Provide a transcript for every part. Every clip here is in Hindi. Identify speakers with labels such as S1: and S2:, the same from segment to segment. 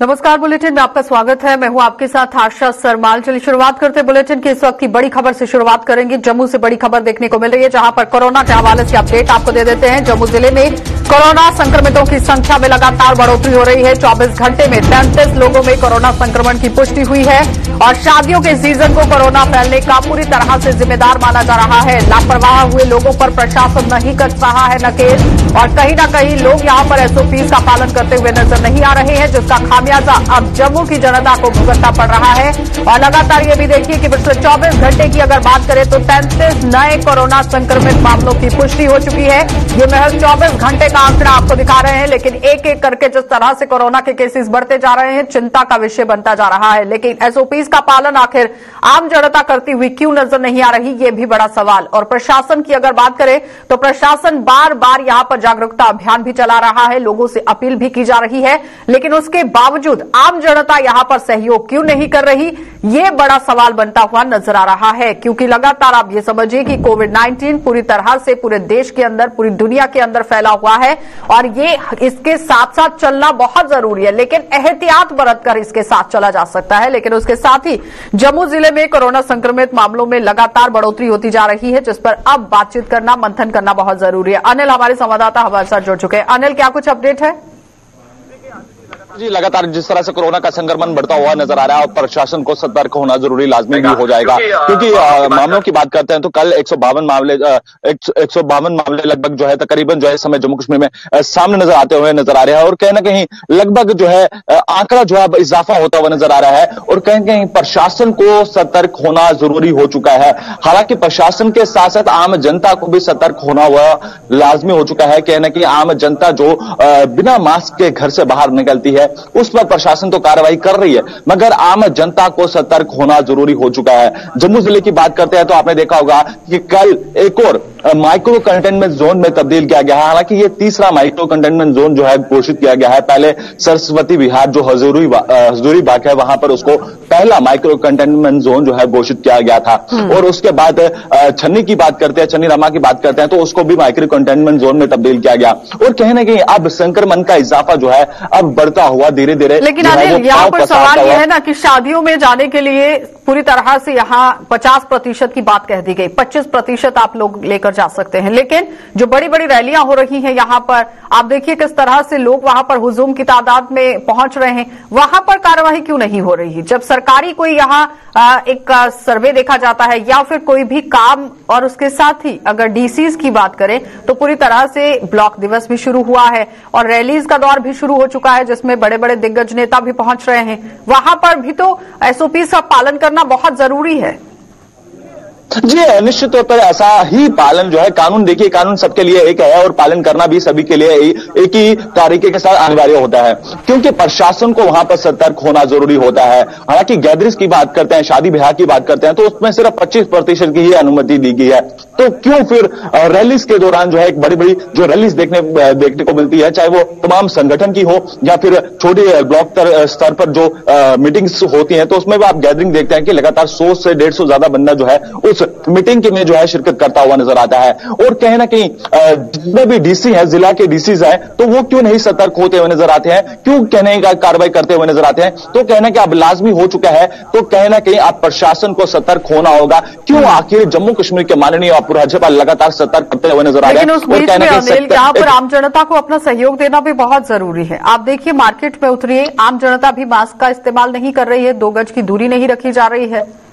S1: नमस्कार, बुलेटिन में आपका स्वागत है। मैं हूं आपके साथ आशा सरमाल। चलिए शुरुआत करते हैं बुलेटिन की इस वक्त की बड़ी खबर से शुरुआत करेंगे। जम्मू से बड़ी खबर देखने को मिल रही है, जहां पर कोरोना के हवाले से अपडेट आपको दे देते हैं। जम्मू जिले में कोरोना संक्रमितों की संख्या में लगातार बढ़ोतरी हो रही है। 24 घंटे में 33 लोगों में कोरोना संक्रमण की पुष्टि हुई है और शादियों के सीजन को कोरोना फैलने का पूरी तरह से जिम्मेदार माना जा रहा है। लापरवाह हुए लोगों पर प्रशासन नहीं कस रहा है नकेल और कहीं न कहीं लोग यहां पर एसओपी का पालन करते हुए नजर नहीं आ रहे हैं, जिसका खामियाजा अब जम्मू की जनता को भुगतना पड़ रहा है। और लगातार ये भी देखिए कि पिछले 24 घंटे की अगर बात करें तो 33 नए कोरोना संक्रमित मामलों की पुष्टि हो चुकी है। ये महज 24 घंटे का आंकड़ा आपको दिखा रहे हैं, लेकिन एक एक करके जिस तरह से कोरोना के केसेस बढ़ते जा रहे हैं, चिंता का विषय बनता जा रहा है। लेकिन एसओपी का पालन आखिर आम जनता करती हुई क्यों नजर नहीं आ रही, ये भी बड़ा सवाल। और प्रशासन की अगर बात करें तो प्रशासन बार बार यहां पर जागरूकता अभियान भी चला रहा है, लोगों से अपील भी की जा रही है, लेकिन उसके बावजूद आम जनता यहां पर सहयोग क्यों नहीं कर रही, ये बड़ा सवाल बनता हुआ नजर आ रहा है। क्योंकि लगातार आप ये समझिए कि कोविड-19 पूरी तरह से पूरे देश के अंदर, पूरी दुनिया के अंदर फैला हुआ है और ये इसके साथ साथ चलना बहुत जरूरी है, लेकिन एहतियात बरतकर इसके साथ चला जा सकता है। लेकिन उसके साथ ही जम्मू जिले में कोरोना संक्रमित मामलों में लगातार बढ़ोतरी होती जा रही है, जिस पर अब बातचीत करना, मंथन करना बहुत जरूरी है। अनिल हमारे संवाददाता हमारे साथ जुड़ चुके हैं। अनिल, क्या कुछ अपडेट है?
S2: जी, लगातार जिस तरह से कोरोना का संक्रमण बढ़ता हुआ नजर आ रहा है और प्रशासन को सतर्क होना जरूरी लाजमी भी हो जाएगा, क्योंकि मामलों की बात करते हैं तो कल 152 मामले लगभग जो है तकरीबन जो है समय जम्मू कश्मीर में सामने नजर आते हुए नजर आ रहे हैं और कहीं ना कहीं लगभग जो है आंकड़ा जो है इजाफा होता हुआ नजर आ रहा है और कहीं कहीं प्रशासन को सतर्क होना जरूरी हो चुका है। हालांकि प्रशासन के साथ साथ आम जनता को भी सतर्क होना हुआ लाजमी हो चुका है। कहीं ना कहीं आम जनता जो बिना मास्क के घर से बाहर निकलती है उस पर प्रशासन तो कार्रवाई कर रही है, मगर आम जनता को सतर्क होना जरूरी हो चुका है। जम्मू जिले की बात करते हैं तो आपने देखा होगा कि कल एक और माइक्रो कंटेनमेंट जोन में तब्दील किया गया है। हालांकि ये तीसरा माइक्रो कंटेनमेंट जोन जो है घोषित किया गया है। पहले सरस्वती विहार जो हजूरी बाग है वहां पर उसको पहला माइक्रो कंटेनमेंट जोन जो है घोषित किया गया था और उसके बाद छन्नी की बात करते हैं, छन्नी रमा की बात करते हैं तो उसको भी माइक्रो कंटेनमेंट जोन में तब्दील किया गया और कहीं ना कहीं अब संक्रमण का इजाफा जो है अब बढ़ता हुआ धीरे धीरे।
S1: लेकिन अनिल, यहाँ पर सवाल यह है ना कि शादियों में जाने के लिए पूरी तरह से यहाँ 50% की बात कह दी गई, 25% आप लोग लेकर जा सकते हैं, लेकिन जो बड़ी बड़ी रैलियां हो रही हैं यहाँ पर आप देखिए किस तरह से लोग वहां पर हुजूम की तादाद में पहुंच रहे हैं, वहां पर कार्रवाई क्यों नहीं हो रही? जब सरकारी कोई यहाँ एक सर्वे देखा जाता है या फिर कोई भी काम, और उसके साथ ही अगर डीसीज की बात करें तो पूरी तरह से ब्लॉक दिवस भी शुरू हुआ है और रैलीज का दौर भी शुरू हो चुका है, जिसमें बड़े बड़े दिग्गज नेता भी पहुंच रहे हैं, वहां पर भी तो एसओपी का पालन करना बहुत जरूरी है।
S2: जी, निश्चित तौर पर ऐसा ही पालन जो है, कानून देखिए, कानून सबके लिए एक है और पालन करना भी सभी के लिए एक ही तरीके के साथ अनिवार्य होता है, क्योंकि प्रशासन को वहां पर सतर्क होना जरूरी होता है। हालांकि गैदरिंग्स की बात करते हैं, शादी ब्याह की बात करते हैं तो उसमें सिर्फ 25% की ही अनुमति दी गई है, तो क्यों फिर रैलीज के दौरान जो है एक बड़ी बड़ी जो रैलीज देखने को मिलती है, चाहे वो तमाम संगठन की हो या फिर छोटे ब्लॉक स्तर पर जो मीटिंग्स होती हैं, तो उसमें भी आप गैदरिंग देखते हैं कि लगातार 100 से 150 ज्यादा बंदा जो है उस मीटिंग के में जो है शिरकत करता हुआ नजर आता है। और कहीं ना कहीं जितने भी डीसी है, जिला के डीसीज हैं, तो वो क्यों नहीं सतर्क होते हुए नजर आते हैं, क्यों कहने का कार्रवाई करते हुए नजर आते हैं, तो कहना कि अब लाजमी हो चुका है, तो कहीं ना कहीं अब प्रशासन को सतर्क होना होगा। क्यों आखिर जम्मू कश्मीर के माननीय राज्यपाल लगातार सतर्क करते हुए नजर आ रहे हैं।
S1: लेकिन उस बीच में यहाँ पर आम जनता को अपना सहयोग देना भी बहुत जरूरी है। आप देखिए मार्केट में उतरिए, आम जनता भी मास्क का इस्तेमाल नहीं कर रही है, 2 गज की दूरी नहीं रखी जा रही है।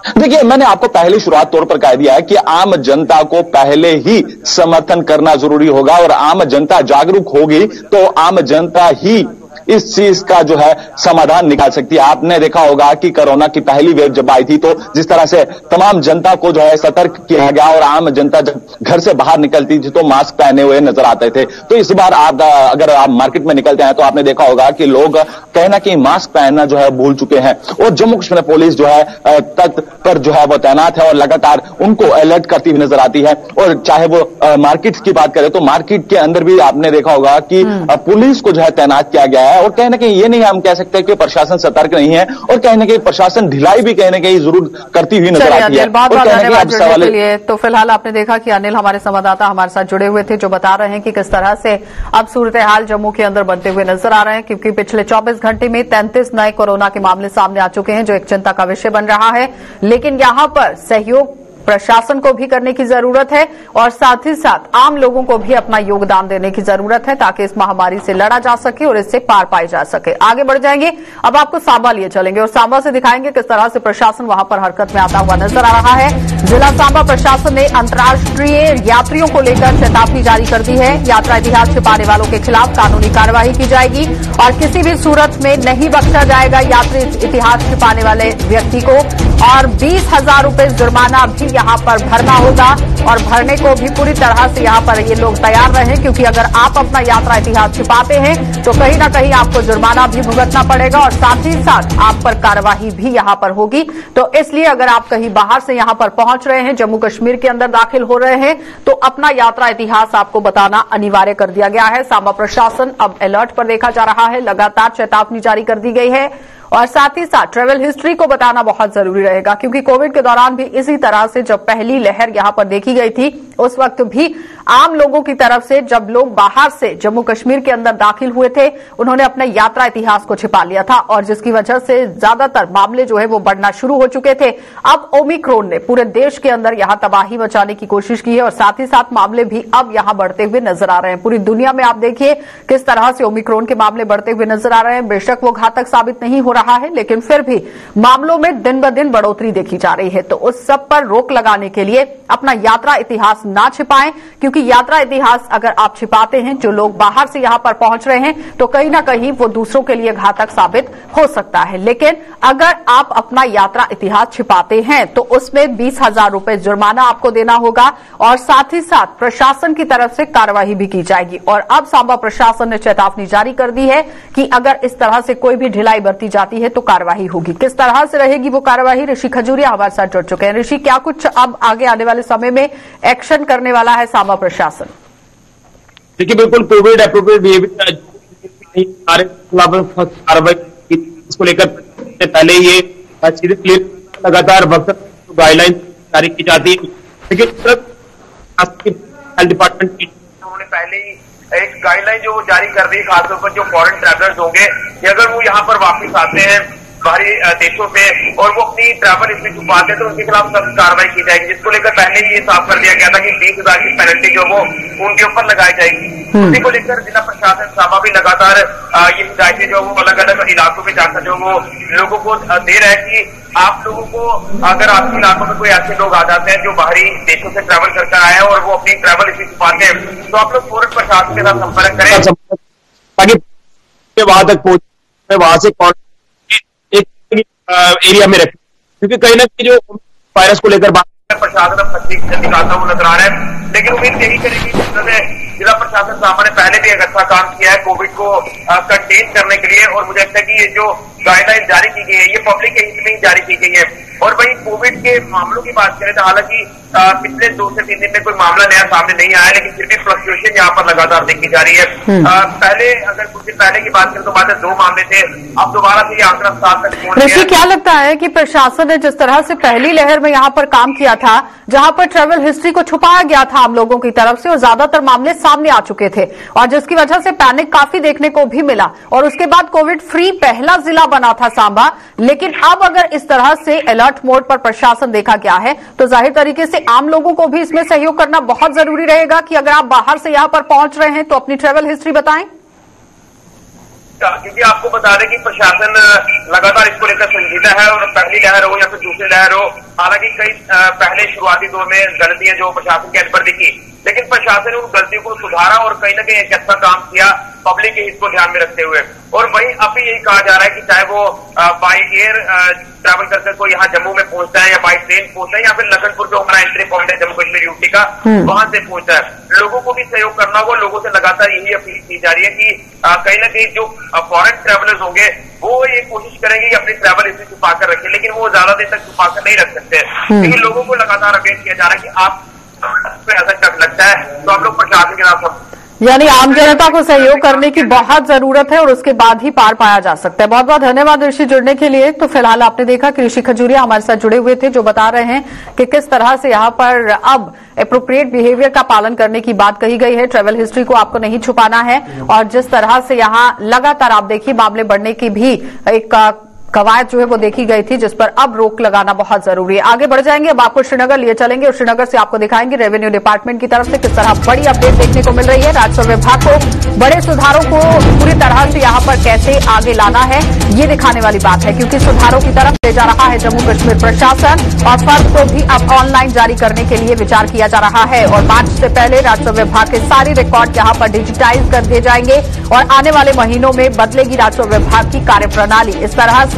S2: देखिए, मैंने आपको पहले शुरुआत तौर पर कह दिया है कि आम जनता को पहले ही समर्थन करना जरूरी होगा और आम जनता जागरूक होगी तो आम जनता ही इस चीज का जो है समाधान निकाल सकती है। आपने देखा होगा कि कोरोना की पहली वेव जब आई थी तो जिस तरह से तमाम जनता को जो है सतर्क किया गया और आम जनता जब घर से बाहर निकलती थी तो मास्क पहने हुए नजर आते थे, तो इस बार आप अगर आप मार्केट में निकलते हैं तो आपने देखा होगा कि लोग कहीं ना कहीं मास्क पहनना जो है भूल चुके हैं और जम्मू कश्मीर पुलिस जो है तत्पर जो है वो तैनात है और लगातार उनको अलर्ट करती हुई नजर आती है। और चाहे वो मार्केट की बात करें तो मार्केट के अंदर भी आपने देखा होगा कि पुलिस को जो है तैनात किया गया है है। और कहीं ना कहीं ये नहीं हम कह सकते कि प्रशासन सतर्क नहीं है, और कहीं ना कहीं प्रशासन ढिलाई भी कहीं ना कहीं जरूर करती हुई नजर आती है।
S1: बहुत बहुत धन्यवाद जुड़ने के लिए। तो फिलहाल आपने देखा कि अनिल हमारे संवाददाता हमारे साथ जुड़े हुए थे, जो बता रहे हैं कि किस तरह से अब सूरत हाल जम्मू के अंदर बनते हुए नजर आ रहे हैं, क्योंकि पिछले 24 घंटे में 33 नए कोरोना के मामले सामने आ चुके हैं, जो एक चिंता का विषय बन रहा है। लेकिन यहां पर सहयोग प्रशासन को भी करने की जरूरत है, और साथ ही साथ आम लोगों को भी अपना योगदान देने की जरूरत है, ताकि इस महामारी से लड़ा जा सके और इससे पार पाई जा सके। आगे बढ़ जाएंगे, अब आपको सांबा लिए चलेंगे और सांबा से दिखाएंगे किस तरह से प्रशासन वहां पर हरकत में आता हुआ नजर आ रहा है। जिला सांबा प्रशासन ने अंतर्राष्ट्रीय यात्रियों को लेकर चेतावनी जारी कर दी है। यात्रा इतिहास छिपाने वालों के खिलाफ कानूनी कार्रवाई की जाएगी और किसी भी सूरत में नहीं बख्शा जाएगा यात्री इतिहास छिपाने वाले व्यक्ति को, और 20,000 रुपए जुर्माना भी यहां पर भरना होगा। और भरने को भी पूरी तरह से यहां पर ये लोग तैयार रहे, क्योंकि अगर आप अपना यात्रा इतिहास छिपाते हैं तो कहीं ना कहीं आपको जुर्माना भी भुगतना पड़ेगा, और साथ ही साथ आप पर कार्यवाही भी यहां पर होगी। तो इसलिए अगर आप कहीं बाहर से यहां पर पहुंच रहे हैं, जम्मू कश्मीर के अंदर दाखिल हो रहे हैं, तो अपना यात्रा इतिहास आपको बताना अनिवार्य कर दिया गया है। सांबा प्रशासन अब अलर्ट पर देखा जा रहा है, लगातार चेतावनी जारी कर दी गई है, और साथ ही साथ ट्रेवल हिस्ट्री को बताना बहुत जरूरी रहेगा, क्योंकि कोविड के दौरान भी इसी तरह से जब पहली लहर यहां पर देखी गई थी, उस वक्त भी आम लोगों की तरफ से जब लोग बाहर से जम्मू कश्मीर के अंदर दाखिल हुए थे, उन्होंने अपने यात्रा इतिहास को छिपा लिया था, और जिसकी वजह से ज्यादातर मामले जो है वो बढ़ना शुरू हो चुके थे। अब ओमिक्रॉन ने पूरे देश के अंदर यहां तबाही मचाने की कोशिश की है, और साथ ही साथ मामले भी अब यहां बढ़ते हुए नजर आ रहे हैं। पूरी दुनिया में आप देखिए किस तरह से ओमिक्रॉन के मामले बढ़ते हुए नजर आ रहे हैं। बेशक वो घातक साबित नहीं हो रहा है, लेकिन फिर भी मामलों में दिन ब दिन बढ़ोतरी देखी जा रही है। तो उस सब पर रोक लगाने के लिए अपना यात्रा इतिहास ना छिपाएं, क्योंकि यात्रा इतिहास अगर आप छिपाते हैं, जो लोग बाहर से यहां पर पहुंच रहे हैं, तो कहीं ना कहीं वो दूसरों के लिए घातक साबित हो सकता है। लेकिन अगर आप अपना यात्रा इतिहास छिपाते हैं तो उसमें 20,000 रुपए जुर्माना आपको देना होगा, और साथ ही साथ प्रशासन की तरफ से कार्रवाई भी की जाएगी। और अब सांबा प्रशासन ने चेतावनी जारी कर दी है कि अगर इस तरह से कोई भी ढिलाई बरती जाती है तो कार्रवाई होगी। किस तरह से रहेगी वो कार्रवाई, ऋषि खजूरिया हमारे साथ जुड़ चुके हैं। ऋषि, क्या कुछ अब आगे आने वाले समय में एक्शन करने वाला है सांबा प्रशासन?
S3: देखिए, बिल्कुल कोविड एप्रोप्रिएट बिहेवियर कार्रवाई इसको लेकर पहले ये चीजें क्लियर लगातार गाइडलाइन जारी की जाती है, लेकिन हेल्थ डिपार्टमेंट की उन्होंने पहले ही एक गाइडलाइन जो जारी कर दी, खासतौर पर जो फॉरेन ट्रैवलर्स होंगे, कि अगर वो यहाँ पर वापस आते हैं बाहरी देशों से और वो अपनी ट्रैवल हिस्ट्री छुपाते हैं तो उनके खिलाफ सख्त कार्रवाई की जाएगी, जिसको लेकर पहले ही ये साफ कर दिया गया था कि 20,000 की पेनल्टी जो वो उनके ऊपर लगाई जाएगी। उसी को लेकर जिला प्रशासन सांबा भी लगातार ये हिदायतें जो वो अलग अलग इलाकों में जाकर जो वो लोगों को दे रहा है कि आप लोगों को, अगर आपके इलाकों में कोई ऐसे लोग आ जाते हैं जो बाहरी देशों से ट्रैवल करके आए हैं और वो अपनी ट्रैवल हिस्ट्री छुपाते हैं, तो आप लोग फौरन प्रशासन के साथ संपर्क करें ताकि वहां तक पहुंचे, वहां से एरिया में रखें, क्योंकि कहीं ना कहीं जो वायरस को लेकर प्रशासन अब सख्ती निकालता हुआ नजर आ रहा है। लेकिन उम्मीद यही करेगी, जिला प्रशासन सांबा ने पहले भी एक अच्छा काम किया है कोविड को कंटेन करने के लिए, और मुझे लगता है कि ये जो गाइडलाइन जारी की गई है ये पब्लिक के हित में ही जारी की गई है। और वही कोविड के मामलों की बात करें तो हालांकि पिछले 2 से 3 दिन में कोई मामला नया सामने नहीं आया, लेकिन फिर भी फ्लक्चुएशन यहाँ पर लगातार देखी जा रही है। पहले अगर कुछ दिन पहले की बात करें तो मात्र 2 मामले थे, अब दोबारा से ये आंकड़ा 7 तक पहुंच गया।
S1: क्या लगता है कि प्रशासन ने जिस तरह से पहली लहर में यहाँ पर काम किया था, जहां पर ट्रैवल हिस्ट्री को छुपाया गया था आम लोगों की तरफ से, और ज्यादातर मामले सामने आ चुके थे, और जिसकी वजह से पैनिक काफी देखने को भी मिला, और उसके बाद कोविड फ्री पहला जिला बना था सांबा। लेकिन अब अगर इस तरह से अलर्ट मोड पर प्रशासन देखा गया है, तो जाहिर तरीके से आम लोगों को भी इसमें सहयोग करना बहुत जरूरी रहेगा कि अगर आप बाहर से यहां पर पहुंच रहे हैं तो अपनी ट्रैवल हिस्ट्री बताएं।
S3: क्योंकि आपको बता दें कि प्रशासन लगातार इसको लेकर संजीदा है, और पहली लहर हो या फिर दूसरी लहर हो, हालांकि कई पहले शुरुआती दौर में गलतियां जो प्रशासन के अंदर दिखी, लेकिन प्रशासन ने उन गलतियों को सुधारा और कहीं ना कहीं एक अच्छा काम किया पब्लिक के हित को ध्यान में रखते हुए। और वहीं अब भी यही कहा जा रहा है कि चाहे वो बाई एयर ट्रैवल करके कोई यहाँ जम्मू में पहुंचता है, या बाई ट्रेन पहुंचता है, या फिर लखनपुर जो हमारा एंट्री पॉइंट है जम्मू कश्मीर यूटी का, वहां से पहुंचता है, लोगों को भी सहयोग करना होगा। लोगों से लगातार यही अपील की जा रही है कि कहीं ना कहीं जो फॉरेन ट्रैवलर्स होंगे वो ये कोशिश करेंगे कि अपनी ट्रैवल हिस्ट्री छुपा कर रखें, लेकिन वो ज्यादा देर तक छुपा कर नहीं रख सकते। लेकिन लोगों को लगातार अपील किया जा रहा है कि आप ऐसा शक लगता है तो आप लोग प्रशासन के साथ
S1: यानी आम जनता को सहयोग करने की बहुत जरूरत है और उसके बाद ही पार पाया जा सकता है। बहुत बहुत धन्यवाद ऋषि जुड़ने के लिए। तो फिलहाल आपने देखा कि ऋषि खजूरिया हमारे साथ जुड़े हुए थे, जो बता रहे हैं कि किस तरह से यहां पर अब एप्रोप्रिएट बिहेवियर का पालन करने की बात कही गई है। ट्रैवल हिस्ट्री को आपको नहीं छुपाना है और जिस तरह से यहां लगातार आप देखिए मामले बढ़ने की भी एक कवायद जो है वो देखी गई थी, जिस पर अब रोक लगाना बहुत जरूरी है। आगे बढ़ जाएंगे, अब आपको श्रीनगर लिए चलेंगे और श्रीनगर से आपको दिखाएंगे रेवेन्यू डिपार्टमेंट की तरफ से किस तरह बड़ी अपडेट देखने को मिल रही है। राजस्व विभाग को बड़े सुधारों को पूरी तरह से यहां पर कैसे आगे लाना है ये दिखाने वाली बात है, क्योंकि सुधारों की तरफ ले जा रहा है जम्मू कश्मीर प्रशासन और फर्ज को भी अब ऑनलाइन जारी करने के लिए विचार किया जा रहा है। और मार्च से पहले राजस्व विभाग के सारे रिकॉर्ड यहां पर डिजिटाइज कर दिए जाएंगे और आने वाले महीनों में बदलेगी राजस्व विभाग की कार्यप्रणाली। इस तरह से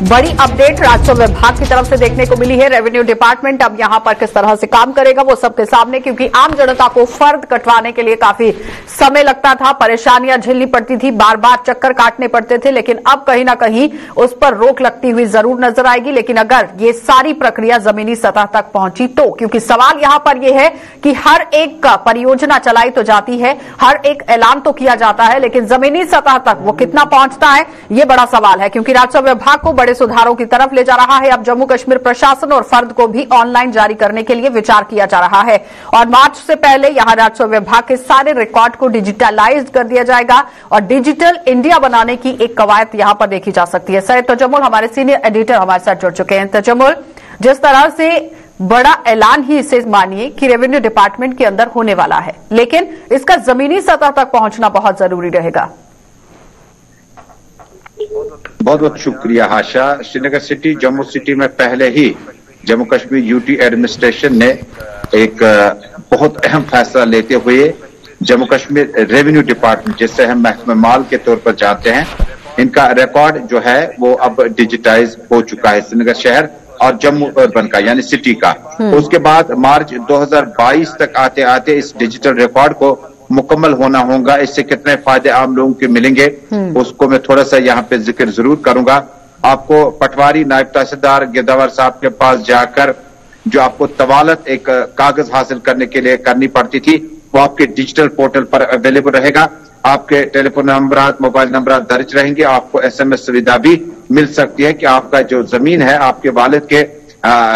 S1: बड़ी अपडेट राजस्व विभाग की तरफ से देखने को मिली है। रेवेन्यू डिपार्टमेंट अब यहां पर किस तरह से काम करेगा वो सबके सामने, क्योंकि आम जनता को फर्द कटवाने के लिए काफी समय लगता था, परेशानियां झेलनी पड़ती थी, बार बार चक्कर काटने पड़ते थे, लेकिन अब कहीं ना कहीं उस पर रोक लगती हुई जरूर नजर आएगी। लेकिन अगर ये सारी प्रक्रिया जमीनी सतह तक पहुंची तो, क्योंकि सवाल यहां पर यह है कि हर एक परियोजना चलाई तो जाती है, हर एक ऐलान तो किया जाता है, लेकिन जमीनी सतह तक वो कितना पहुंचता है ये बड़ा सवाल है, क्योंकि राजस्व विभाग को बड़े सुधारों की तरफ ले जा रहा है। अब जम्मू कश्मीर प्रशासन और फर्द को भी ऑनलाइन जारी करने के लिए विचार किया जा रहा है और मार्च से पहले यहां राजस्व विभाग के सारे रिकॉर्ड को डिजिटलाइज कर दिया जाएगा और डिजिटल इंडिया बनाने की एक कवायद यहां पर देखी जा सकती है। सैयद तजम्मुल हमारे सीनियर एडिटर हमारे साथ जुड़ चुके हैं। तजम्मुल, जिस तरह से बड़ा ऐलान ही इसे मानिए कि रेवेन्यू डिपार्टमेंट के अंदर होने वाला है, लेकिन इसका जमीनी सतह तक पहुंचना बहुत जरूरी रहेगा।
S4: बहुत बहुत शुक्रिया हाशा। श्रीनगर सिटी जम्मू सिटी में पहले ही जम्मू कश्मीर यूटी एडमिनिस्ट्रेशन ने एक बहुत अहम फैसला लेते हुए जम्मू कश्मीर रेवेन्यू डिपार्टमेंट, जिससे हम महकमा माल के तौर पर जानते हैं, इनका रिकॉर्ड जो है वो अब डिजिटाइज हो चुका है श्रीनगर शहर और जम्मू अर्बन का यानी सिटी का। उसके बाद मार्च 2022 तक आते आते इस डिजिटल रिकॉर्ड को मुकम्मल होना होगा। इससे कितने फायदे आम लोगों के मिलेंगे उसको मैं थोड़ा सा यहाँ पे जिक्र जरूर करूंगा। आपको पटवारी नायब तहसीलदार गिरदावर साहब के पास जाकर जो आपको तवालत एक कागज हासिल करने के लिए करनी पड़ती थी, वो आपके डिजिटल पोर्टल पर अवेलेबल रहेगा। आपके टेलीफोन नंबर, मोबाइल नंबर दर्ज रहेंगे। आपको SMS सुविधा भी मिल सकती है कि आपका जो जमीन है, आपके वालिद के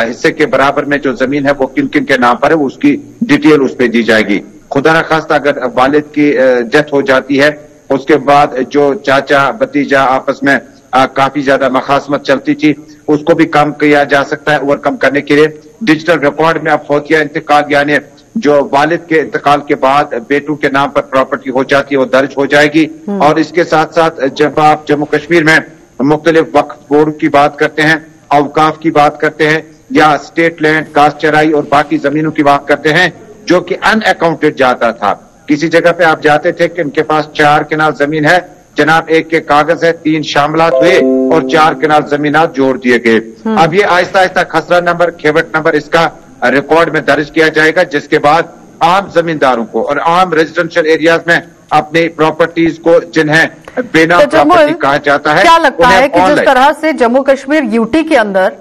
S4: हिस्से के बराबर में जो जमीन है वो किन किन के नाम पर है, उसकी डिटेल उस पर दी जाएगी। खुदा न खास्ता अगर वालिद की डेथ हो जाती है, उसके बाद जो चाचा भतीजा आपस में काफी ज्यादा मखासमत चलती थी, उसको भी कम किया जा सकता है। ओवरकम करने के लिए डिजिटल रिकॉर्ड में अब फौतिया इंतकाल यानी जो वालिद के इंतकाल के बाद बेटों के नाम पर प्रॉपर्टी हो जाती है वो दर्ज हो जाएगी। और इसके साथ साथ जब आप जम्मू कश्मीर में मुख्तलिफ वक्फ बोर्ड की बात करते हैं, अवकाफ की बात करते हैं या स्टेट लैंड, कास्ट चराई और बाकी जमीनों की बात करते हैं जो कि अनअकाउंटेड जाता था। किसी जगह पे आप जाते थे कि इनके पास 4 कनाल जमीन है, जनाब एक के कागज है, 3 शामिलात हुए और 4 कनाल जमीनात जोड़ दिए गए। अब ये आहिस्ता आहिस्ता खसरा नंबर, खेवट नंबर इसका रिकॉर्ड में दर्ज किया जाएगा, जिसके बाद आम जमींदारों को और आम रेजिडेंशियल एरियाज में अपनी प्रॉपर्टीज को जिन्हें बिना प्रॉपर्टी कहा जाता है,
S1: क्या लगता है कि जिस तरह से जम्मू कश्मीर यूटी के अंदर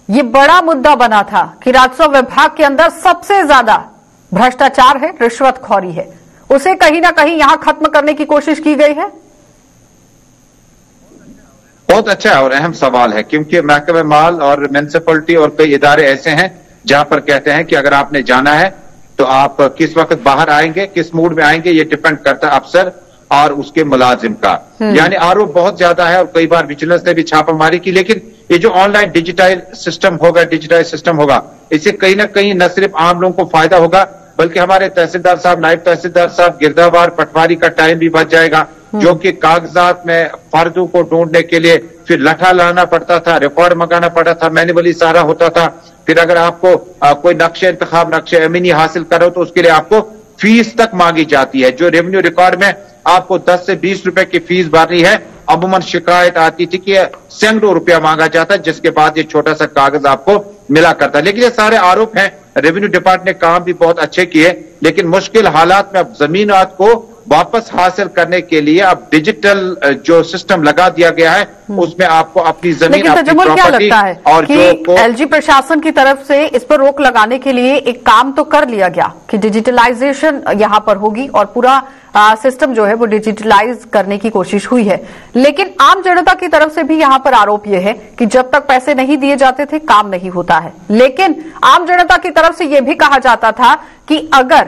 S1: ये बड़ा मुद्दा बना था कि राजस्व विभाग के अंदर सबसे ज्यादा भ्रष्टाचार है, रिश्वतखोरी है, उसे कहीं ना कहीं यहां खत्म करने की कोशिश की गई है?
S4: बहुत अच्छा और अहम सवाल है, क्योंकि महकमा माल और म्युनिसिपलिटी और कई इदारे ऐसे हैं जहां पर कहते हैं कि अगर आपने जाना है तो आप किस वक्त बाहर आएंगे, किस मूड में आएंगे, ये डिपेंड करता है अफसर और उसके मुलाजिम का। यानी आरोप बहुत ज्यादा है और कई बार विजिलेंस ने भी छापामारी की, लेकिन ये जो ऑनलाइन डिजिटाइज सिस्टम होगा, इससे कहीं ना कहीं न सिर्फ आम लोगों को फायदा होगा, बल्कि हमारे तहसीलदार साहब, नायब तहसीलदार साहब, गिरदावार, पटवारी का टाइम भी बच जाएगा, जो कि कागजात में फर्जों को ढूंढने के लिए फिर लठा लाना पड़ता था, रिकॉर्ड मंगाना पड़ता था, मैन्युअली सारा होता था। फिर अगर आपको कोई नक्शे अमीनी हासिल करो तो उसके लिए आपको फीस तक मांगी जाती है, जो रेवेन्यू रिकॉर्ड में आपको 10 से 20 रुपए की फीस भरनी है। अमूमन शिकायत आती थी कि सैकड़ों रुपया मांगा जाता है, जिसके बाद ये छोटा सा कागज आपको मिला करता है। लेकिन ये सारे आरोप हैं, रेवेन्यू डिपार्टमेंट ने काम भी बहुत अच्छे किए, लेकिन मुश्किल हालात में अब जमीनात को वापस हासिल करने के लिए अब डिजिटल जो सिस्टम लगा दिया गया है, उसमें आपको अपनी जमीन, अपनी प्रॉपर्टी और जो
S1: एलजी प्रशासन की तरफ से इस पर रोक लगाने के लिए एक काम तो कर लिया गया कि डिजिटलाइजेशन यहां पर होगी और पूरा सिस्टम जो है वो डिजिटलाइज करने की कोशिश हुई है। लेकिन आम जनता की तरफ से भी यहां पर आरोप यह है कि जब तक पैसे नहीं दिए जाते थे काम नहीं होता है। लेकिन आम जनता की तरफ से यह भी कहा जाता था कि अगर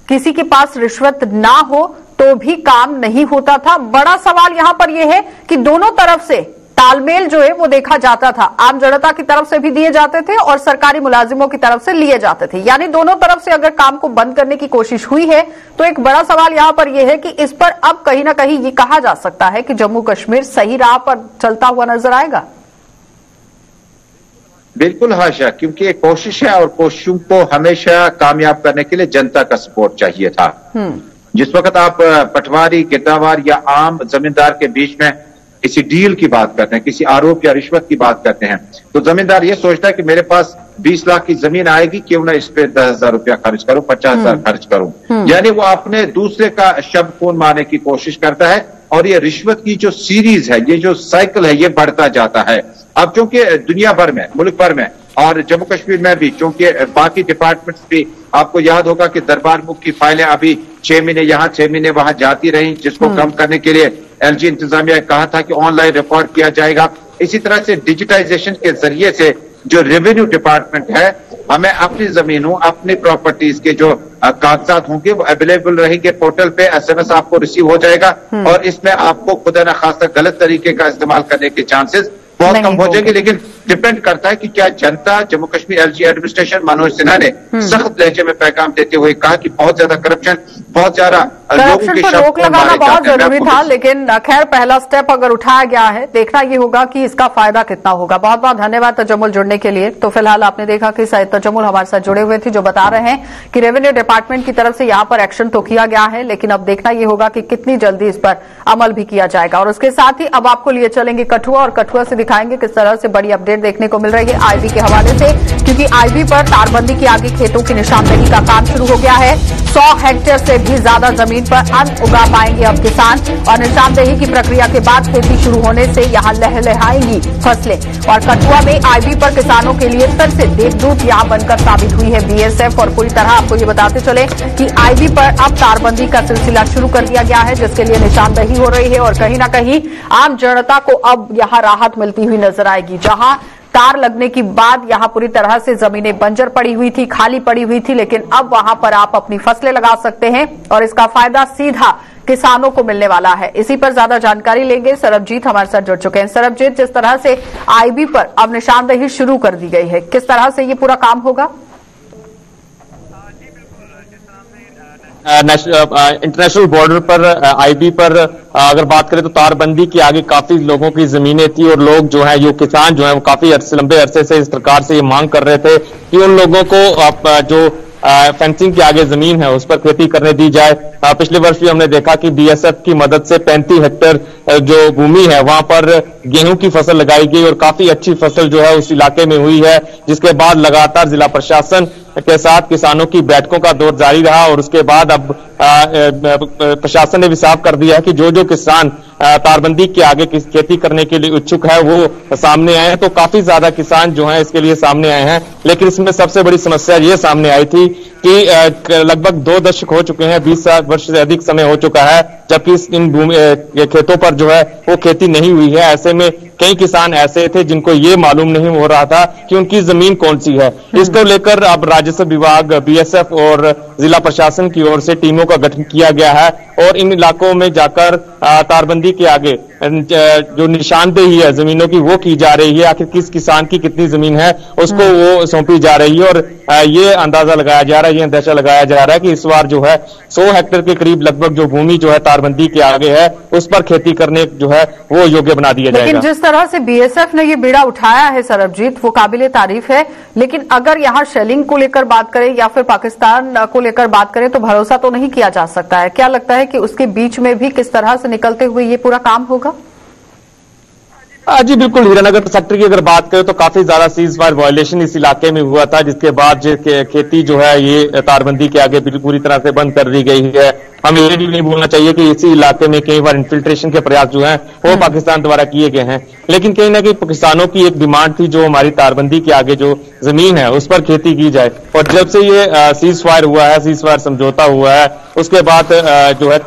S1: किसी के पास रिश्वत ना हो तो भी काम नहीं होता था। बड़ा सवाल यहां पर यह है कि दोनों तरफ से तालमेल जो है वो देखा जाता था। आम जनता की तरफ से भी दिए जाते थे और सरकारी मुलाजिमों की तरफ से लिए जाते थे, यानी दोनों तरफ से अगर काम को बंद करने की कोशिश हुई है तो एक बड़ा सवाल यहां पर यह है कि इस पर अब कहीं ना कहीं ये कहा जा सकता है कि जम्मू कश्मीर सही राह पर चलता हुआ नजर आएगा।
S4: बिल्कुल हाशा, क्योंकि एक कोशिश है और कोशिशों को हमेशा कामयाब करने के लिए जनता का सपोर्ट चाहिए था। जिस वक्त आप पटवारी, गिरदावर या आम जमींदार के बीच में किसी डील की बात करते हैं, किसी आरोप या रिश्वत की बात करते हैं, तो जमींदार ये सोचता है कि मेरे पास 20 लाख की जमीन आएगी, क्यों ना इस पे 10,000 रुपया खर्च करूं, 50,000 खर्च करूं। यानी वो अपने दूसरे का शब्द खून मारने की कोशिश करता है और ये रिश्वत की जो सीरीज है, ये जो साइकिल है, ये बढ़ता जाता है। अब चूंकि दुनिया भर में, मुल्क भर में और जम्मू कश्मीर में भी, चूंकि बाकी डिपार्टमेंट्स भी, आपको याद होगा कि दरबार मुख की फाइलें अभी 6 महीने यहां 6 महीने वहां जाती रही, जिसको कम करने के लिए एलजी इंतजामिया ने कहा था कि ऑनलाइन रिकॉर्ड किया जाएगा। इसी तरह से डिजिटाइजेशन के जरिए से जो रेवेन्यू डिपार्टमेंट है, हमें अपनी जमीनों, अपनी प्रॉपर्टीज के जो कागजात होंगे वो अवेलेबल रहेंगे पोर्टल पे, एसएमएस आपको रिसीव हो जाएगा और इसमें आपको खुदा न खासा गलत तरीके का इस्तेमाल करने के चांसेस बहुत कम हो जाएंगे। लेकिन डिपेंड करता है कि क्या जनता, जम्मू कश्मीर एलजी एडमिनिस्ट्रेशन, मनोज सिन्हा ने सख्त लहजे में पैगाम देते हुए कहा कि बहुत ज्यादा करप्शन, बहुत ज्यादा लोगों के
S1: पर रोक लगाना बहुत जरूरी था। लेकिन खैर पहला स्टेप अगर उठाया गया है, देखना ये होगा कि इसका फायदा कितना होगा। बहुत बहुत धन्यवाद तजम्मुल जुड़ने के लिए। तो फिलहाल आपने देखा कि सैयद तजम्मुल हमारे साथ जुड़े हुए थे, जो बता रहे हैं कि रेवेन्यू डिपार्टमेंट की तरफ से यहां पर एक्शन तो किया गया है, लेकिन अब देखना ये होगा कि कितनी जल्दी इस पर अमल भी किया जाएगा। और उसके साथ ही अब आपको लिए चलेंगे कठुआ और कठुआ से दिखाएंगे किस तरह से बड़ी अपडेट देखने को मिल रही है आईबी के हवाले से, क्योंकि आईबी पर तारबंदी के आगे खेतों की निशानदेही का काम शुरू हो गया है। 100 हेक्टेयर से भी ज्यादा जमीन पर अन्न उगा पाएंगे अब किसान और निशानदेही की प्रक्रिया के बाद खेती शुरू होने से यहां लहलहाएंगी फसलें। और कठुआ में आईबी पर किसानों के लिए फिर से देवदूत यहां बनकर साबित हुई है बीएसएफ। और पूरी तरह आपको ये बताते चले कि आईबी पर अब तारबंदी का सिलसिला शुरू कर दिया गया है, जिसके लिए निशानदेही हो रही है और कहीं ना कहीं आम जनता को अब यहां राहत मिलती हुई नजर आएगी। जहां तार लगने के बाद यहां पूरी तरह से जमीनें बंजर पड़ी हुई थी, खाली पड़ी हुई थी, लेकिन अब वहां पर आप अपनी फसलें लगा सकते हैं और इसका फायदा सीधा किसानों को मिलने वाला है। इसी पर ज्यादा जानकारी लेंगे, सरबजीत हमारे साथ जुड़ चुके हैं। सरबजीत, जिस तरह से आईबी पर अब निशानदेही शुरू कर दी गई है, किस तरह से ये पूरा काम होगा?
S5: इंटरनेशनल बॉर्डर पर आईबी पर अगर बात करें तो तारबंदी के आगे काफी लोगों की जमीनें थी और लोग जो हैं, जो किसान जो हैं, वो काफी लंबे अरसे से इस सरकार से ये मांग कर रहे थे कि उन लोगों को जो फेंसिंग के आगे जमीन है उस पर खेती करने दी जाए। पिछले वर्ष भी हमने देखा कि बीएसएफ की मदद से 35 हेक्टेयर जो भूमि है वहां पर गेहूं की फसल लगाई गई और काफी अच्छी फसल जो है उस इलाके में हुई है, जिसके बाद लगातार जिला प्रशासन के साथ किसानों की बैठकों का दौर जारी रहा और उसके बाद अब प्रशासन ने भी साफ कर दिया है कि जो जो किसान तारबंदी के आगे खेती करने के लिए इच्छुक है वो सामने आए हैं। तो काफी ज्यादा किसान जो हैं इसके लिए सामने आए हैं, लेकिन इसमें सबसे बड़ी समस्या ये सामने आई थी कि लगभग 2 दशक हो चुके हैं, 20 वर्ष से अधिक समय हो चुका है, जबकि इन खेतों पर जो है वो खेती नहीं हुई है। ऐसे में कई किसान ऐसे थे जिनको ये मालूम नहीं हो रहा था कि उनकी जमीन कौन सी है। इसको लेकर अब राजस्व विभाग, बीएसएफ और जिला प्रशासन की ओर से टीमों का गठन किया गया है और इन इलाकों में जाकर तारबंदी के आगे जो निशानदेही है जमीनों की वो की जा रही है। आखिर किस किसान की कितनी जमीन है उसको वो सौंपी जा रही है और ये अंदाजा लगाया जा रहा है, ये अंदेशा लगाया जा रहा है कि इस बार जो है 100 हेक्टेयर के करीब लगभग जो भूमि जो है तारबंदी के आगे है उस पर खेती करने जो है वो योग्य बना दिया जाएगा।
S1: लेकिन जिस तरह से बीएसएफ ने ये बीड़ा उठाया है सरबजीत, वो काबिले तारीफ है, लेकिन अगर यहाँ शेलिंग को लेकर बात करें या फिर पाकिस्तान को लेकर बात करें तो भरोसा तो नहीं किया जा सकता है। क्या लगता है कि उसके बीच में भी किस तरह से निकलते हुए ये पूरा काम होगा?
S5: जी बिल्कुल, हीरानगर सेक्टर की अगर बात करें तो काफी ज्यादा सीज फायर वायलेशन इस इलाके में हुआ था, जिसके बाद खेती जो है ये तारबंदी के आगे पूरी तरह से बंद कर दी गई है। हमें ये भी नहीं भूलना चाहिए कि इसी इलाके में कई बार इन्फिल्ट्रेशन के प्रयास जो हैं वो पाकिस्तान द्वारा किए गए हैं, लेकिन कहीं ना कहीं किसानों की एक डिमांड थी जो हमारी तारबंदी के आगे जो जमीन है उस पर खेती की जाए। और जब से ये सीज फायर हुआ है, सीज फायर समझौता हुआ है, उसके बाद जो है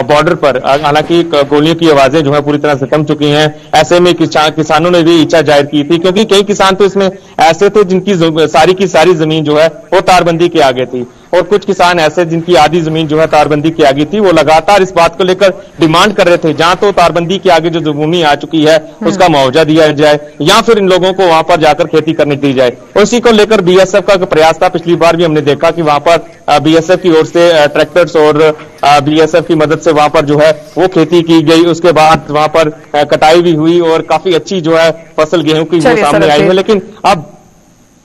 S5: बॉर्डर पर हालांकि गोलियों की आवाजें जो है पूरी तरह से थम चुकी हैं। ऐसे में किसानों ने भी इच्छा जाहिर की थी, क्योंकि कई किसान तो इसमें ऐसे थे जिनकी सारी की सारी जमीन जो है वो तारबंदी के आगे थी, और कुछ किसान ऐसे जिनकी आधी जमीन जो है तारबंदी के आगे थी। वो लगातार इस बात को लेकर डिमांड कर रहे थे जहां तो तारबंदी के आगे जो भूमि आ चुकी है उसका मुआवजा दिया जाए, या फिर इन लोगों को वहां पर जाकर खेती करने दी जाए। उसी को लेकर बीएसएफ का प्रयास था। पिछली बार भी हमने देखा कि वहां पर बीएसएफ की ओर से ट्रैक्टर्स और बीएसएफ की मदद से वहां पर जो है वो खेती की गई। उसके बाद वहां पर कटाई भी हुई और काफी अच्छी जो है फसल गेहूं की वो सामने आई है। लेकिन अब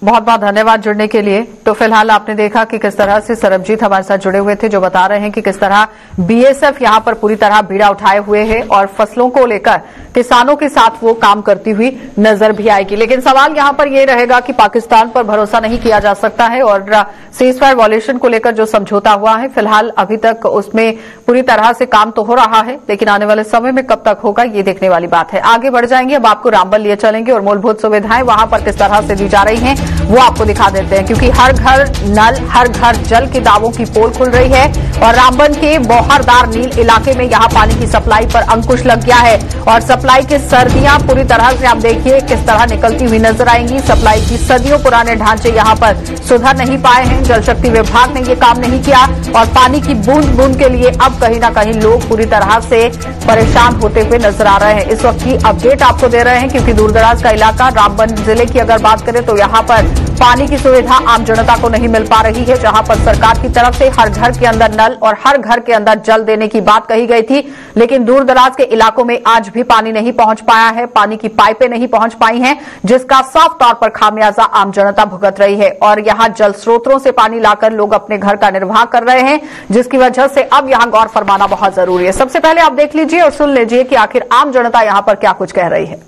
S1: बहुत बहुत धन्यवाद जुड़ने के लिए। तो फिलहाल आपने देखा कि किस तरह से सरबजीत हमारे साथ जुड़े हुए थे, जो बता रहे हैं कि किस तरह बीएसएफ यहां पर पूरी तरह बीड़ा उठाए हुए है और फसलों को लेकर किसानों के साथ वो काम करती हुई नजर भी आएगी। लेकिन सवाल यहां पर यह रहेगा कि पाकिस्तान पर भरोसा नहीं किया जा सकता है, और सीज फायर वॉल्यूशन को लेकर जो समझौता हुआ है फिलहाल अभी तक उसमें पूरी तरह से काम तो हो रहा है, लेकिन आने वाले समय में कब तक होगा ये देखने वाली बात है। आगे बढ़ जाएंगे, अब आपको रामबन लिए चलेंगे और मूलभूत सुविधाएं वहां पर किस तरह से दी जा रही हैं वो आपको दिखा देते हैं, क्योंकि हर घर नल, हर घर जल के दावों की पोल खुल रही है और रामबन के बौहरदार नील इलाके में यहां पानी की सप्लाई पर अंकुश लग गया है। और सप्लाई की सर्दियां पूरी तरह से आप देखिए किस तरह निकलती हुई नजर आएंगी। सप्लाई की सदियों पुराने ढांचे यहां पर सुधर नहीं पाए हैं, जल शक्ति विभाग ने ये काम नहीं किया और पानी की बूंद बूंद के लिए अब कहीं ना कहीं लोग पूरी तरह से परेशान होते हुए नजर आ रहे हैं। इस वक्त की अपडेट आपको दे रहे हैं, क्योंकि दूरदराज का इलाका रामबन जिले की अगर बात करें तो यहां पर पानी की सुविधा आम जनता को नहीं मिल पा रही है। जहां पर सरकार की तरफ से हर घर के अंदर नल और हर घर के अंदर जल देने की बात कही गई थी, लेकिन दूरदराज के इलाकों में आज भी पानी नहीं पहुंच पाया है, पानी की पाइपें नहीं पहुंच पाई हैं, जिसका साफ तौर पर खामियाजा आम जनता भुगत रही है। और यहां जल स्रोतों से पानी लाकर लोग अपने घर का निर्वाह कर रहे हैं, जिसकी वजह से अब यहां गौर फरमाना बहुत जरूरी है। सबसे पहले आप देख लीजिए और सुन लीजिए कि आखिर आम जनता यहां पर क्या कुछ कह रही है।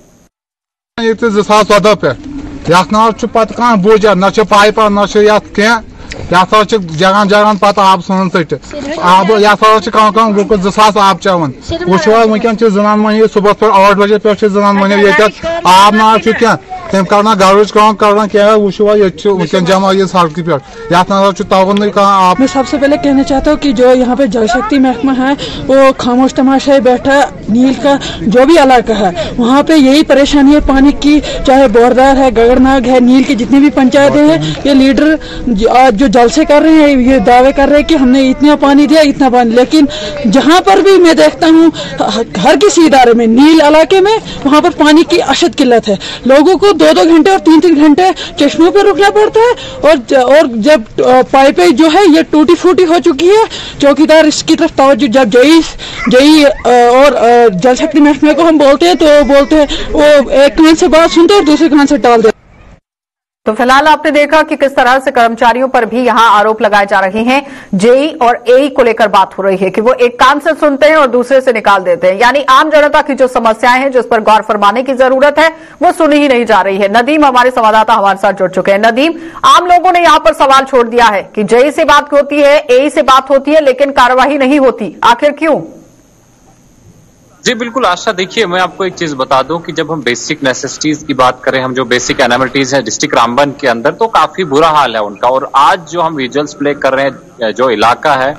S6: पे बोझा न पाइप न जगह जगह पत आब सन सट आब कम लोग 2000 आब चवन वो वनकन जनान महनी सुबह पे 8 बजे पे जनान महनी ये आब ना क्या तम करना गर्ज करना क्या वो वनकन जमा ये सड़क पे तवन आप।
S7: मैं सबसे पहले कहना चाहता हूँ कि जो यहाँ पे जल शक्ति महकमा है वो खामोश तमाशा बैठा नील का जो भी इलाका है वहाँ पे यही परेशानी है पानी की, चाहे बोरदार है, गगरनाग है, नील की जितनी भी पंचायतें हैं, ये लीडर जो जल से कर रहे हैं ये दावे कर रहे हैं कि हमने इतना पानी दिया इतना पानी, लेकिन जहाँ पर भी मैं देखता हूँ हर किसी इदारे में नील इलाके में वहाँ पर पानी की अशद किल्लत है। लोगों को 2-2 घंटे और 3-3 घंटे चश्मों पर रुकना पड़ता है और जब पाइपें जो है ये टूटी फूटी हो चुकी है, चौकीदार इसकी तरफ तवज्जो जब जई और जल शक्ति महकमे को हम बोलते हैं तो बोलते हैं वो एक कान से बात सुनते और दूसरे कान से टाल देते।
S1: तो फिलहाल आपने देखा कि किस तरह से कर्मचारियों पर भी यहां आरोप लगाए जा रहे हैं। जेई और एई को लेकर बात हो रही है कि वो एक कान से सुनते हैं और दूसरे से निकाल देते हैं, यानी आम जनता की जो समस्याएं हैं जिस पर गौर फरमाने की जरूरत है वो सुनी ही नहीं जा रही है। नदीम हमारे संवाददाता हमारे साथ जुड़ चुके हैं। नदीम, आम लोगों ने यहां पर सवाल छोड़ दिया है कि जेई से बात होती है, एई से बात होती है, लेकिन कार्यवाही नहीं होती, आखिर क्यों?
S8: जी बिल्कुल आशा, देखिए मैं आपको एक चीज बता दूं कि जब हम बेसिक नेसेसिटीज की बात करें, हम जो बेसिक एनामिटीज हैं डिस्ट्रिक्ट रामबन के अंदर, तो काफी बुरा हाल है उनका। और आज जो हम विजुअल्स प्ले कर रहे हैं, जो इलाका है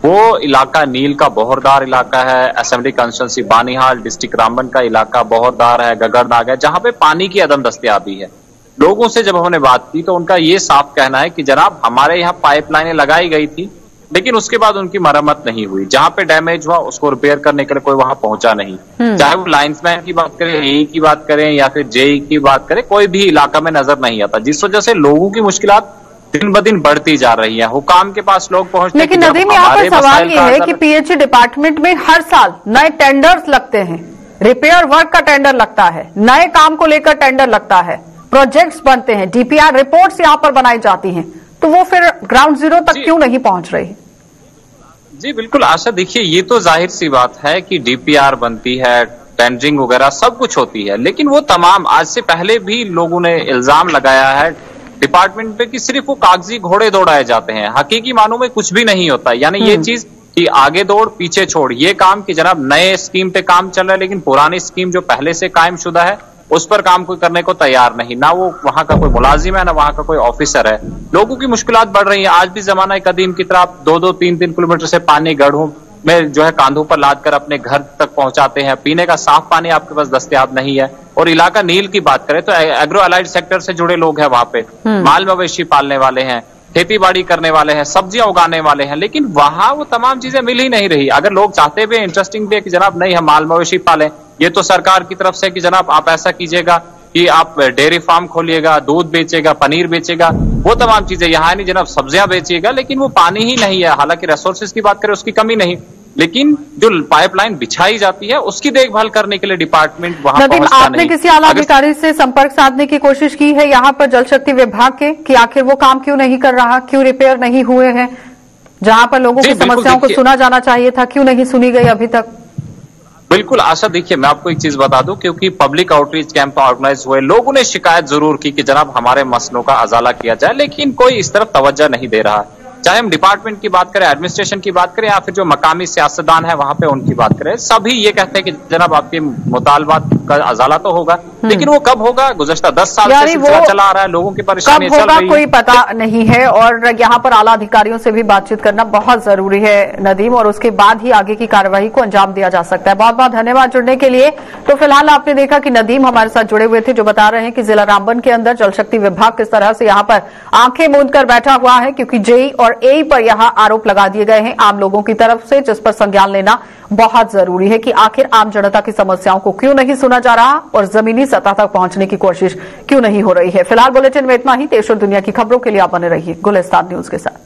S8: वो इलाका नील का बौहरदार इलाका है, assembly constituency Banihal district Ramban का इलाका बौहरदार है, गगरनाग है, जहां पे पानी की अदम दस्तयाबी है। लोगों से जब हमने बात की तो उनका ये साफ कहना है कि जनाब हमारे यहाँ पाइपलाइनें लगाई गई थी लेकिन उसके बाद उनकी मरम्मत नहीं हुई, जहां पे डैमेज हुआ उसको रिपेयर करने के लिए कोई वहां पहुंचा नहीं। चाहे वो लाइन्समैन की बात करें, एई की बात करें या फिर जेई की बात करें, कोई भी इलाका में नजर नहीं आता, जिस वजह से लोगों की मुश्किलात दिन ब दिन बढ़ती जा रही है। हुकाम के पास लोग पहुंचते,
S1: लेकिन नदीम यहाँ पर सवाल ये है कि पीएचई डिपार्टमेंट में हर साल नए टेंडर्स लगते हैं, रिपेयर वर्क का टेंडर लगता है, नए काम को लेकर टेंडर लगता है, प्रोजेक्ट्स बनते हैं, डीपीआर रिपोर्ट्स यहाँ पर बनाई जाती हैं, तो वो फिर ग्राउंड जीरो तक क्यों नहीं पहुंच रही?
S8: जी बिल्कुल आशा, देखिए ये तो जाहिर सी बात है कि डीपीआर बनती है, टेंडरिंग वगैरह सब कुछ होती है, लेकिन वो तमाम आज से पहले भी लोगों ने इल्जाम लगाया है डिपार्टमेंट पे कि सिर्फ वो कागजी घोड़े दौड़ाए जाते हैं, हकीकी मानों में कुछ भी नहीं होता। यानी ये चीज कि आगे दौड़ पीछे छोड़, ये काम कि जनाब नए स्कीम पे काम चल रहा है लेकिन पुरानी स्कीम जो पहले से कायम शुदा है उस पर काम कोई करने को तैयार नहीं, ना वो वहां का कोई मुलाजिम है ना वहां का कोई ऑफिसर है। लोगों की मुश्किलात बढ़ रही है। आज भी जमाना कदीम की तरह 2-2, 3-3 किलोमीटर से पानी गढ़ों में जो है कांधों पर लाद कर अपने घर तक पहुंचाते हैं। पीने का साफ पानी आपके पास दस्तयाब नहीं है। और इलाका नील की बात करें तो एग्रो अलाइड सेक्टर से जुड़े लोग हैं वहां पे, माल मवेशी पालने वाले हैं, खेती बाड़ी करने वाले हैं, सब्जियां उगाने वाले हैं, लेकिन वहां वो तमाम चीजें मिल ही नहीं रही। अगर लोग चाहते भी इंटरेस्टिंग भी है कि जनाब नहीं हम माल मवेशी पालें, ये तो सरकार की तरफ से कि जनाब आप ऐसा कीजिएगा कि आप डेयरी फार्म खोलिएगा, दूध बेचेगा, पनीर बेचेगा, वो तमाम चीजें यहाँ नहीं जनाब सब्जियां बेचिएगा, लेकिन वो पानी ही नहीं है। हालांकि रिसोर्सेज की बात करें उसकी कमी नहीं, लेकिन जो पाइपलाइन बिछाई जाती है उसकी देखभाल करने के लिए डिपार्टमेंट वहां पहुंचता नहीं।
S1: आपने किसी आला अधिकारी से संपर्क साधने की कोशिश की है यहाँ पर जल शक्ति विभाग के कि आखिर वो काम क्यों नहीं कर रहा, क्यों रिपेयर नहीं हुए हैं, जहां पर लोगों की समस्याओं को सुना जाना चाहिए था, क्यों नहीं सुनी गई अभी तक?
S8: बिल्कुल आशा, देखिए मैं आपको एक चीज बता दूं, क्योंकि पब्लिक आउटरीच कैंप ऑर्गेनाइज हुए, लोगों ने शिकायत जरूर की कि जनाब हमारे मसलों का अजाला किया जाए, लेकिन कोई इस तरफ तवज्जो नहीं दे रहा। चाहे हम डिपार्टमेंट की बात करें, एडमिनिस्ट्रेशन की बात करें या फिर जो मकामी सियासतदान है वहां पे उनकी बात करें, सभी ये कहते हैं कि जनाब आपके मुतालबात का अजाला तो होगा, लेकिन वो कब होगा? गुज़श्ता 10 साल से सिलसिला चला आ रहा है, लोगों की परेशानी चल रही है,
S1: कोई पता नहीं है। और यहाँ पर आला अधिकारियों से भी बातचीत करना बहुत जरूरी है नदीम, और उसके बाद ही आगे की कार्यवाही को अंजाम दिया जा सकता है। बहुत बहुत धन्यवाद जुड़ने के लिए। तो फिलहाल आपने देखा कि नदीम हमारे साथ जुड़े हुए थे जो बता रहे हैं कि जिला रामबन के अंदर जल शक्ति विभाग किस तरह से यहाँ पर आंखें मूंद कर बैठा हुआ है, क्योंकि जेई और एई पर यहाँ आरोप लगा दिए गए हैं आम लोगों की तरफ से, जिस पर संज्ञान लेना बहुत जरूरी है कि आखिर आम जनता की समस्याओं को क्यों नहीं सुना जा रहा और जमीनी सतह तक पहुंचने की कोशिश क्यों नहीं हो रही है। फिलहाल बुलेटिन में इतना ही। देश और दुनिया की खबरों के लिए आप बने रहिए गुलिस्तान न्यूज के साथ।